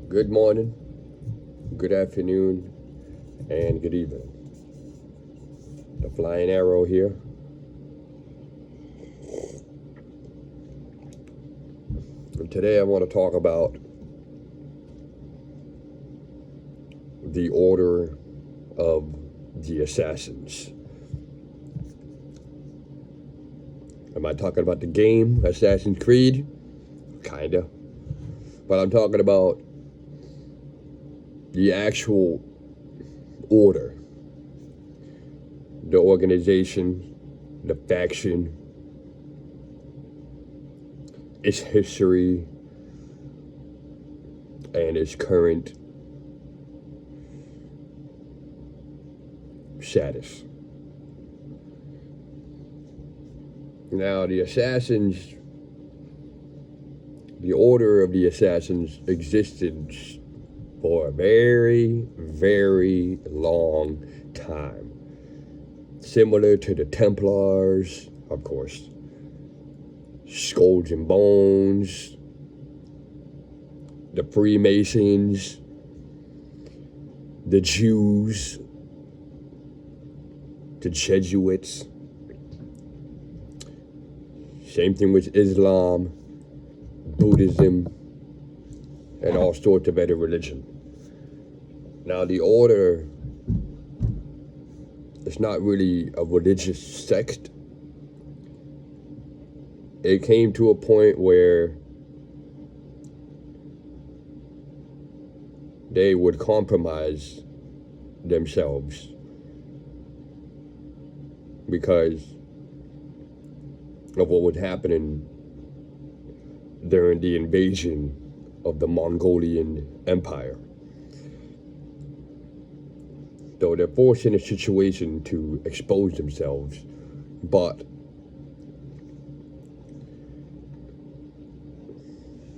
Good morning, good afternoon, and good evening. The Flying Arrow here. And today I want to talk about the Order of the Assassins. Am I talking about the game, Assassin's Creed? Kinda. But I'm talking about the actual order, the organization, the faction, its history, and its current status. Now, the Assassins, the Order of the Assassins existed for a very, very long time. Similar to the Templars, of course, Skulls and Bones, the Freemasons, the Jews, the Jesuits. Same thing with Islam, Buddhism, and all sorts of other religion. Now, the order is not really a religious sect. It came to a point where they would compromise themselves because of what was happening during the invasion of the Mongolian Empire. So they're forced in a situation to expose themselves, but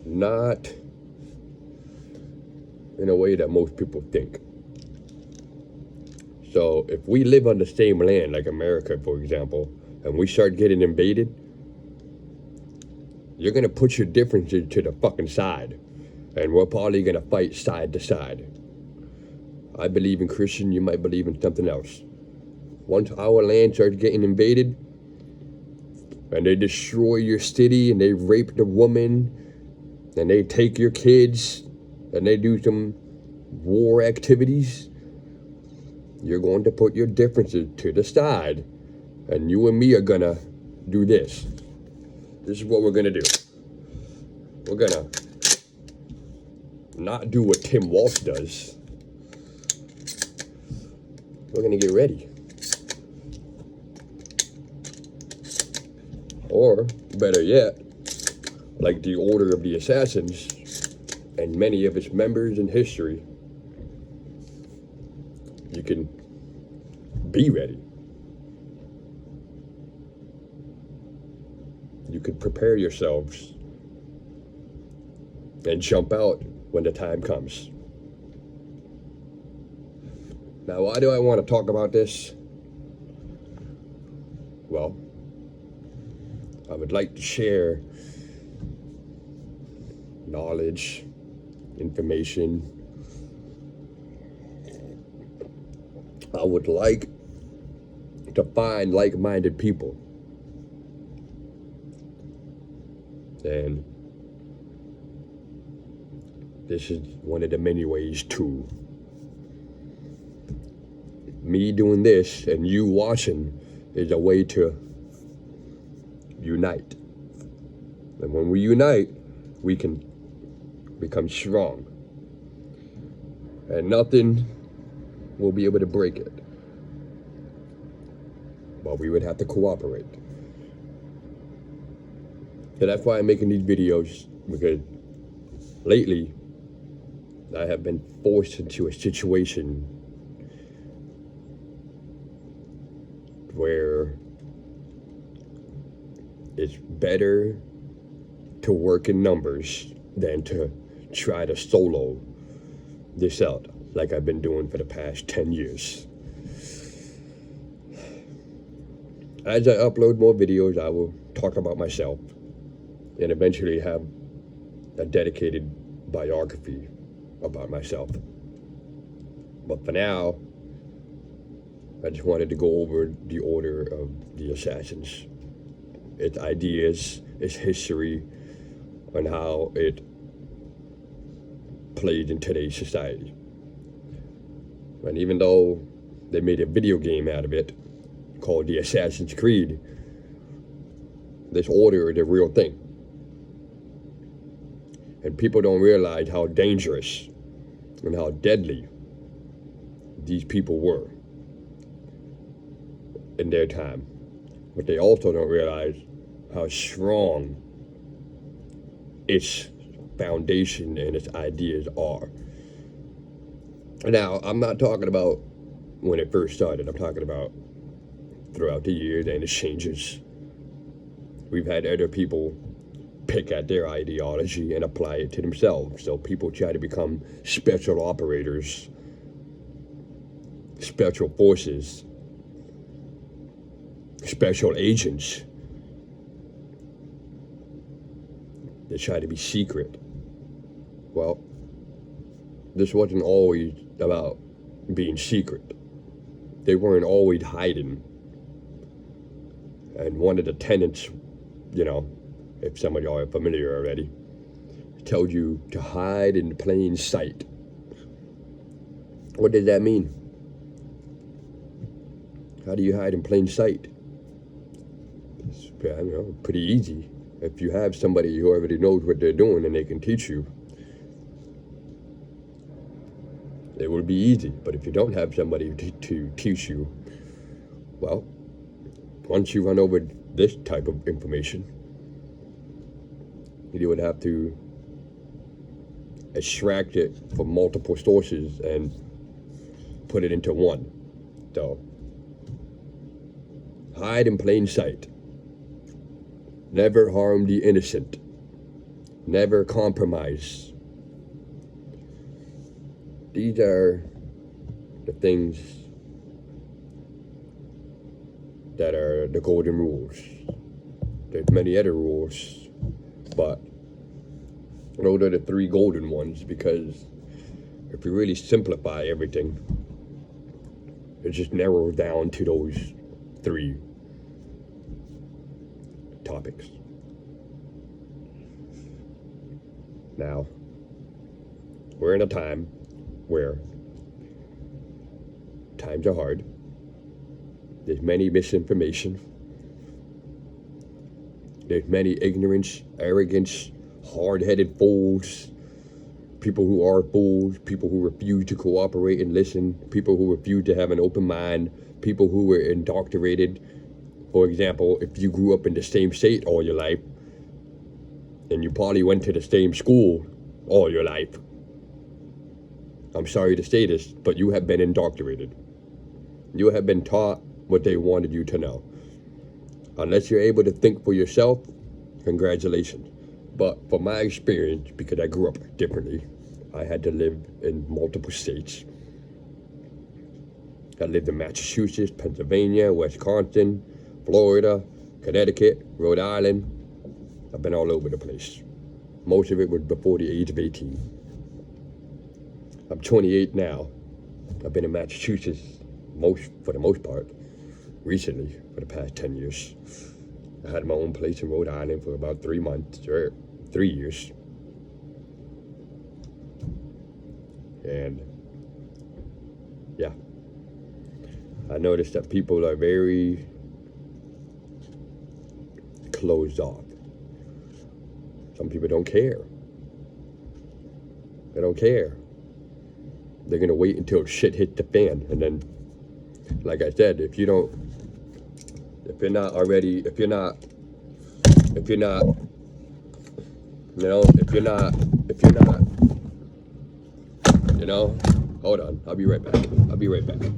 not in a way that most people think. So if we live on the same land, like America, for example, and we start getting invaded, you're gonna put your differences to the fucking side, and we're probably gonna fight side to side. I believe in Christian, you might believe in something else. Once our land starts getting invaded, and they destroy your city, and they rape the woman, and they take your kids, and they do some war activities, you're going to put your differences to the side, and you and me are gonna do this. This is what we're gonna do. We're gonna not do what Tim Walsh does. We're gonna get ready. Or, better yet, like the Order of the Assassins and many of its members in history, you can be ready. You could prepare yourselves and jump out when the time comes. Now, why do I want to talk about this? Well, I would like to share knowledge, information. I would like to find like-minded people. And this is one of the many ways to. Me doing this and you watching is a way to unite. And when we unite, we can become strong. And nothing will be able to break it. But we would have to cooperate. So that's why I'm making these videos, because lately I have been forced into a situation where it's better to work in numbers than to try to solo this out like I've been doing for the past 10 years. As I upload more videos, I will talk about myself and eventually have a dedicated biography about myself. But for now, I just wanted to go over the order of the assassins, its ideas, its history, and how it played in today's society. And even though they made a video game out of it called the Assassin's Creed, this order is a real thing. And people don't realize how dangerous and how deadly these people were in their time. But they also don't realize how strong its foundation and its ideas are. Now, I'm not talking about when it first started. I'm talking about throughout the years and its changes. We've had other people pick at their ideology and apply it to themselves. So people try to become special operators, special forces, special agents. They try to be secret. Well, this wasn't always about being secret. They weren't always hiding. And one of the tenets, if some of y'all are familiar already, tells you to hide in plain sight. What does that mean? How do you hide in plain sight? It's, pretty easy. If you have somebody who already knows what they're doing and they can teach you, it will be easy. But if you don't have somebody to teach you, well, once you run over this type of information, you would have to extract it from multiple sources and put it into one. So, hide in plain sight. Never harm the innocent. Never compromise. These are the things that are the golden rules. There's many other rules, but those are the three golden ones, because if you really simplify everything, it just narrows down to those three topics. Now, we're in a time where times are hard. There's many misinformation. There's many ignorance, arrogance, hard-headed fools, people who are fools, people who refuse to cooperate and listen, people who refuse to have an open mind, people who were indoctrinated. For example, if you grew up in the same state all your life, and you probably went to the same school all your life, I'm sorry to say this, but you have been indoctrinated. You have been taught what they wanted you to know. Unless you're able to think for yourself, congratulations. But from my experience, because I grew up differently, I had to live in multiple states. I lived in Massachusetts, Pennsylvania, Wisconsin, Florida, Connecticut, Rhode Island. I've been all over the place. Most of it was before the age of 18. I'm 28 now. I've been in Massachusetts for the most part, recently, for the past 10 years. I had my own place in Rhode Island for about 3 months, or 3 years. And yeah, I noticed that people are very closed off. Some people don't care. They don't care. They're gonna wait until shit hits the fan, and then, like I said, if you're not, hold on, I'll be right back.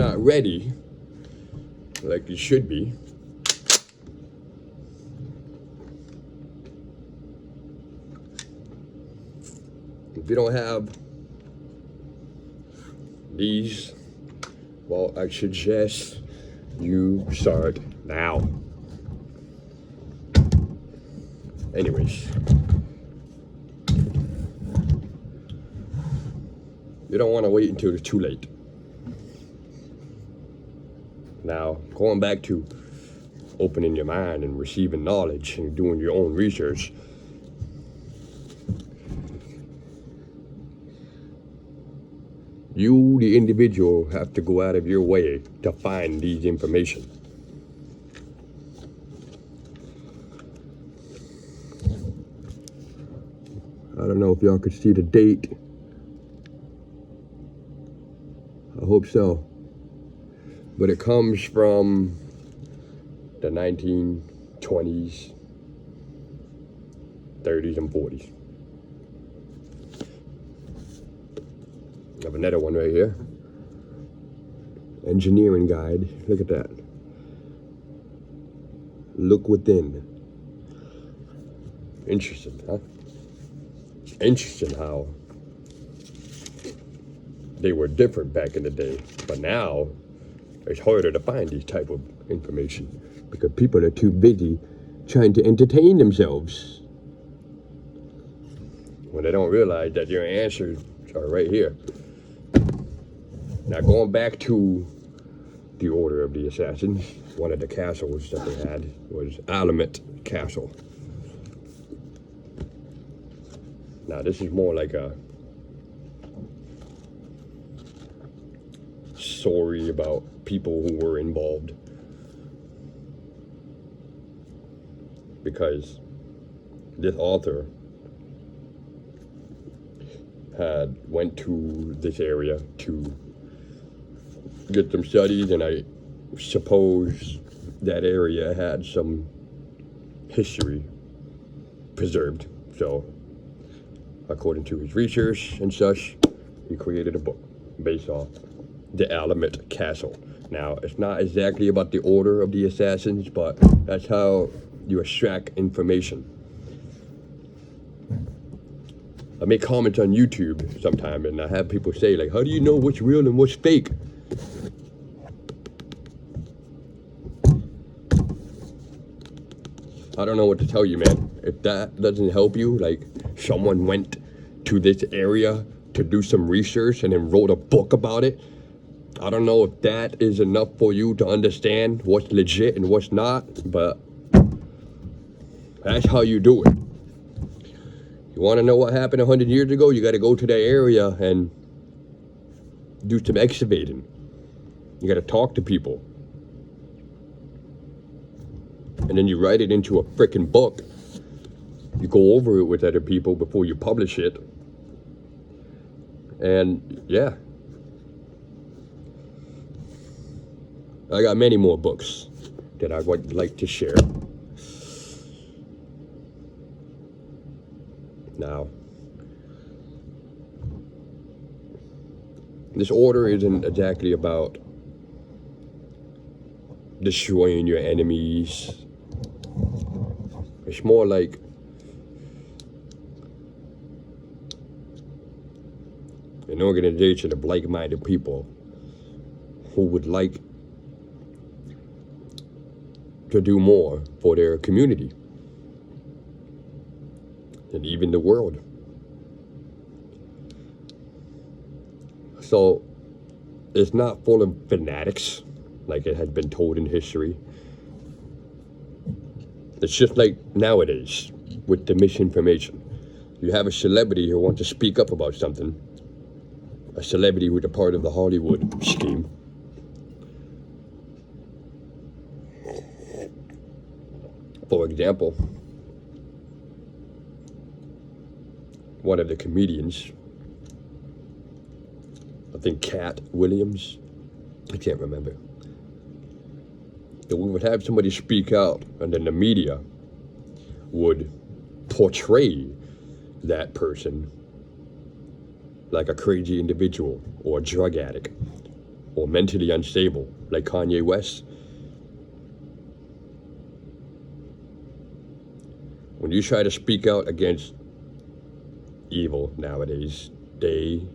not ready, like you should be, if you don't have these, well, I suggest you start now. Anyways, you don't want to wait until it's too late. Now, going back to opening your mind and receiving knowledge and doing your own research, you, the individual, have to go out of your way to find these information. I don't know if y'all could see the date. I hope so. But it comes from the 1920s, 30s, and 40s. I have another one right here. Engineering guide. Look at that. Look within. Interesting, huh? Interesting how they were different back in the day, but now it's harder to find these type of information because people are too busy trying to entertain themselves when they don't realize that your answers are right here. Now, going back to the Order of the Assassins, one of the castles that they had was Alamut Castle. Now, this is more like a story about people who were involved, because this author had went to this area to get some studies, and I suppose that area had some history preserved. So, according to his research and such, he created a book based off the Alamut Castle. Now, it's not exactly about the Order of the Assassins, but that's how you extract information. I make comments on YouTube sometime, and I have people say, like, how do you know what's real and what's fake? I don't know what to tell you, man. If that doesn't help you, like, someone went to this area to do some research and then wrote a book about it, I don't know if that is enough for you to understand what's legit and what's not, but that's how you do it. You want to know what happened 100 years ago? You got to go to that area and do some excavating. You got to talk to people. And then you write it into a freaking book. You go over it with other people before you publish it. And yeah. I got many more books that I would like to share. Now, this order isn't exactly about destroying your enemies. It's more like an organization of like-minded people who would like to do more for their community and even the world. So it's not full of fanatics like it has been told in history. It's just like nowadays with the misinformation. You have a celebrity who wants to speak up about something, a celebrity who's a part of the Hollywood scheme. For example, one of the comedians, I think Cat Williams, I can't remember. So we would have somebody speak out, and then the media would portray that person like a crazy individual or a drug addict or mentally unstable, like Kanye West. When you try to speak out against evil nowadays, they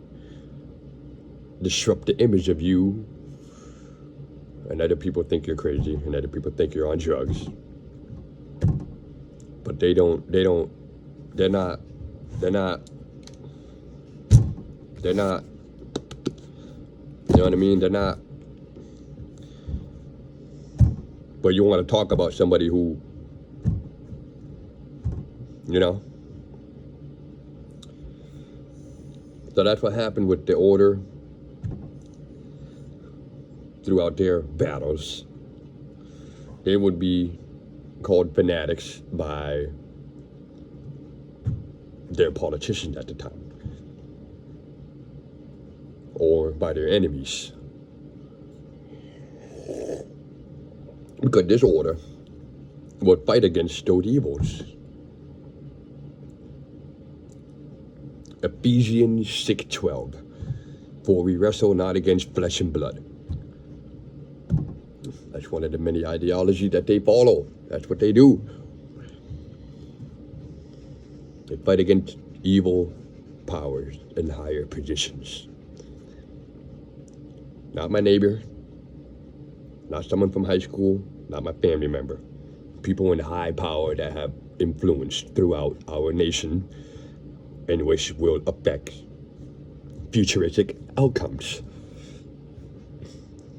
disrupt the image of you, and other people think you're crazy, and other people think you're on drugs. But they're not, you know what I mean? They're not, but you want to talk about somebody who, you know? So that's what happened with the order throughout their battles. They would be called fanatics by their politicians at the time, or by their enemies. Because this order would fight against those evils. Ephesians 6:12, for we wrestle not against flesh and blood. That's one of the many ideologies that they follow. That's what they do. They fight against evil powers in higher positions. Not my neighbor, not someone from high school, not my family member. People in high power that have influence throughout our nation, and which will affect futuristic outcomes.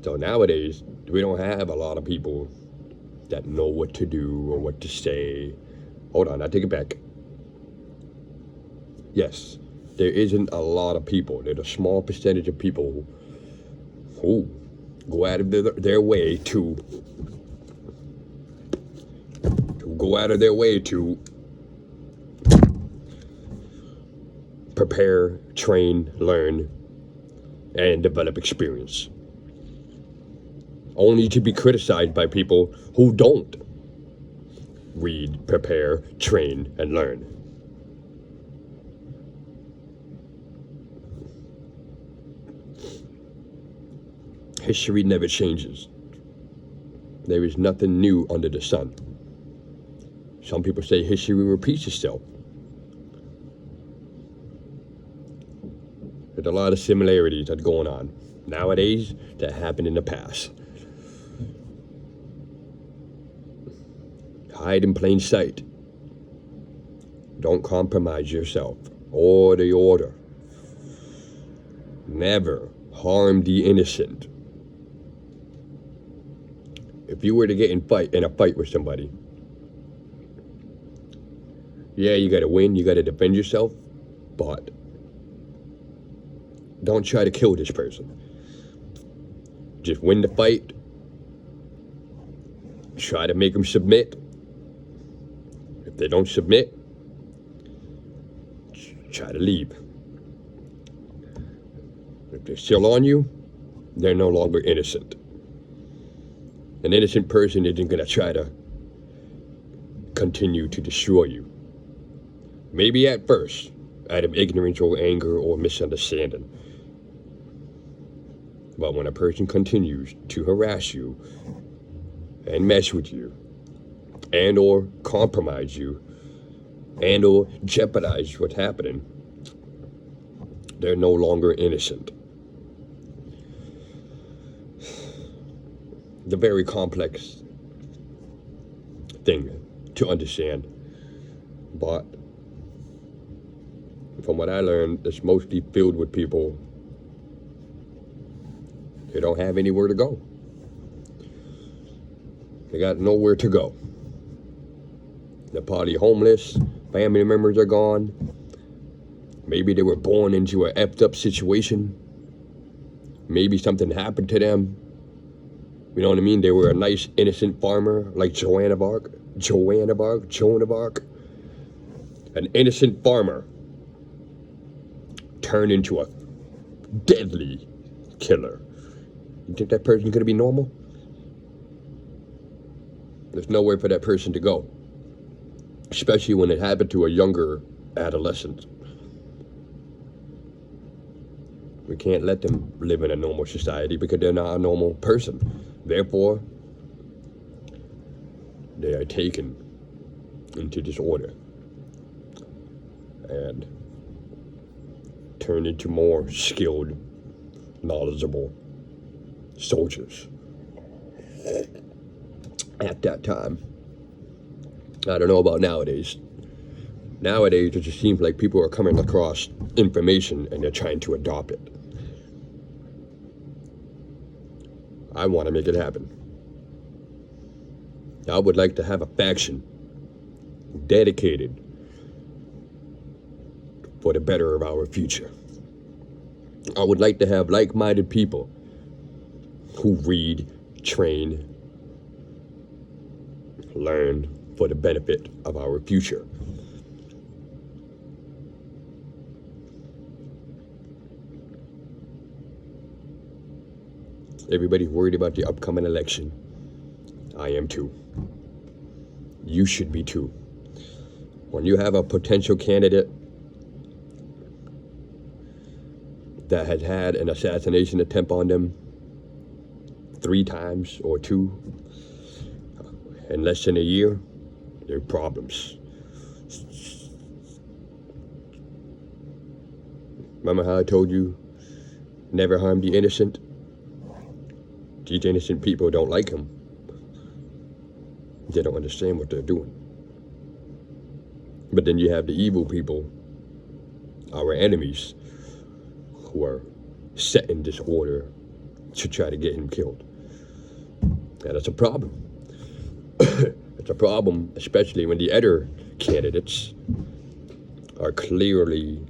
So nowadays, we don't have a lot of people that know what to do or what to say. Hold on, I take it back. Yes, there isn't a lot of people. There's a small percentage of people who go out of their way to prepare, train, learn, and develop experience, only to be criticized by people who don't read, prepare, train, and learn. History never changes. There is nothing new under the sun. Some people say history repeats itself. There's a lot of similarities that's going on nowadays that happened in the past. Hide in plain sight. Don't compromise yourself or the order. Never harm the innocent. If you were to get in a fight with somebody, yeah, you gotta win, you gotta defend yourself, but don't try to kill this person. Just win the fight. Try to make them submit. If they don't submit, try to leave. If they're still on you, they're no longer innocent. An innocent person isn't going to try to continue to destroy you. Maybe at first, out of ignorance or anger or misunderstanding. But when a person continues to harass you and mess with you and or compromise you and or jeopardize what's happening, they're no longer innocent. It's a very complex thing to understand, but from what I learned, it's mostly filled with people who don't have anywhere to go. They got nowhere to go. They're probably homeless, family members are gone. Maybe they were born into an effed up situation. Maybe something happened to them. You know what I mean? They were a nice, innocent farmer like Joan of Arc. An innocent farmer turned into a deadly killer. You think that person's gonna be normal? There's nowhere for that person to go. Especially when it happened to a younger adolescent. We can't let them live in a normal society because they're not a normal person. Therefore, they are taken into disorder and turned into more skilled, knowledgeable soldiers. At that time, I don't know about nowadays. Nowadays, it just seems like people are coming across information and they're trying to adopt it. I want to make it happen. I would like to have a faction dedicated for the better of our future. I would like to have like-minded people who read, train, learn for the benefit of our future. Everybody's worried about the upcoming election. I am too. You should be too. When you have a potential candidate that has had an assassination attempt on them 3 times or 2 in less than a year, there are problems. Remember how I told you, never harm the innocent? These innocent people don't like him. They don't understand what they're doing. But then you have the evil people, our enemies, who are set in disorder to try to get him killed. And it's a problem. It's a problem, especially when the other candidates are clearly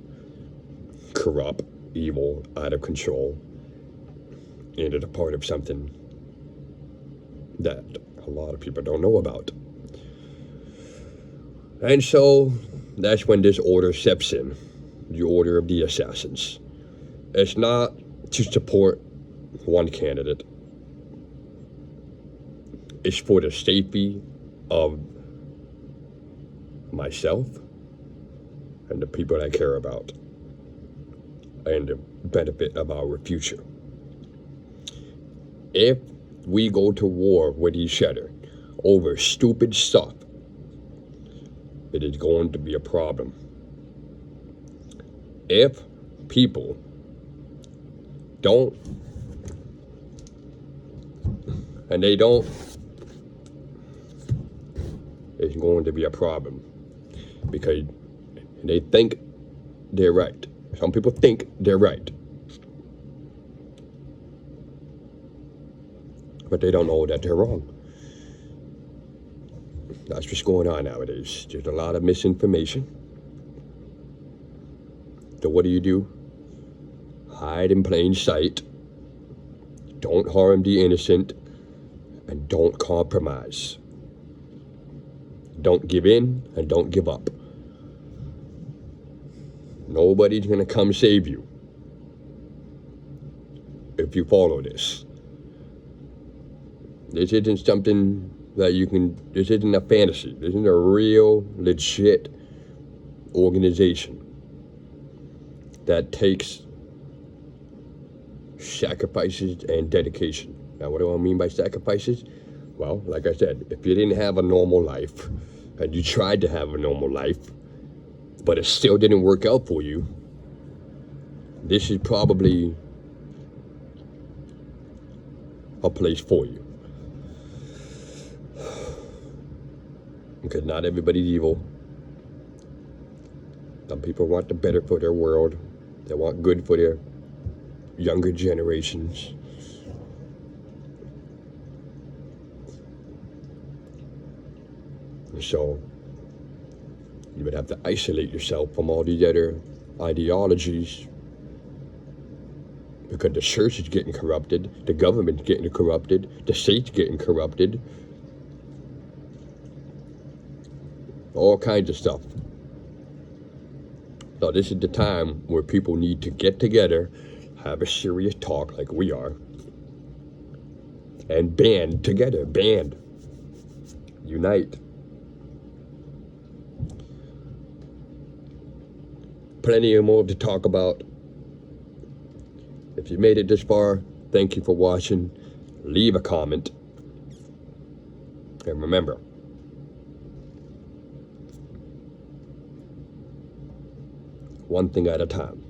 corrupt, evil, out of control, and it's a part of something that a lot of people don't know about. And so that's when this order steps in, the order of the assassins. It's not to support one candidate. It's for the safety of myself and the people I care about and the benefit of our future. If we go to war with each other over stupid stuff, it is going to be a problem. If people don't, and they don't, it's going to be a problem because they think they're right. Some people think they're right, but they don't know that they're wrong. That's what's going on nowadays. There's a lot of misinformation. So what do? Hide in plain sight. Don't harm the innocent. And don't compromise. Don't give in and don't give up. Nobody's going to come save you if you follow this. This isn't something that you can, this isn't a fantasy. This isn't a real, legit organization that takes sacrifices and dedication. Now, what do I mean by sacrifices? Well, like I said, if you didn't have a normal life and you tried to have a normal life, but it still didn't work out for you, this is probably a place for you. Because not everybody's evil. Some people want the better for their world. They want good for their younger generations. So you would have to isolate yourself from all these other ideologies because the church is getting corrupted, the government's getting corrupted, the state's getting corrupted, all kinds of stuff. So this is the time where people need to get together, have a serious talk like we are, and band together, unite. Plenty more to talk about If you made it this far, thank you for watching. Leave a comment. And remember, one thing at a time.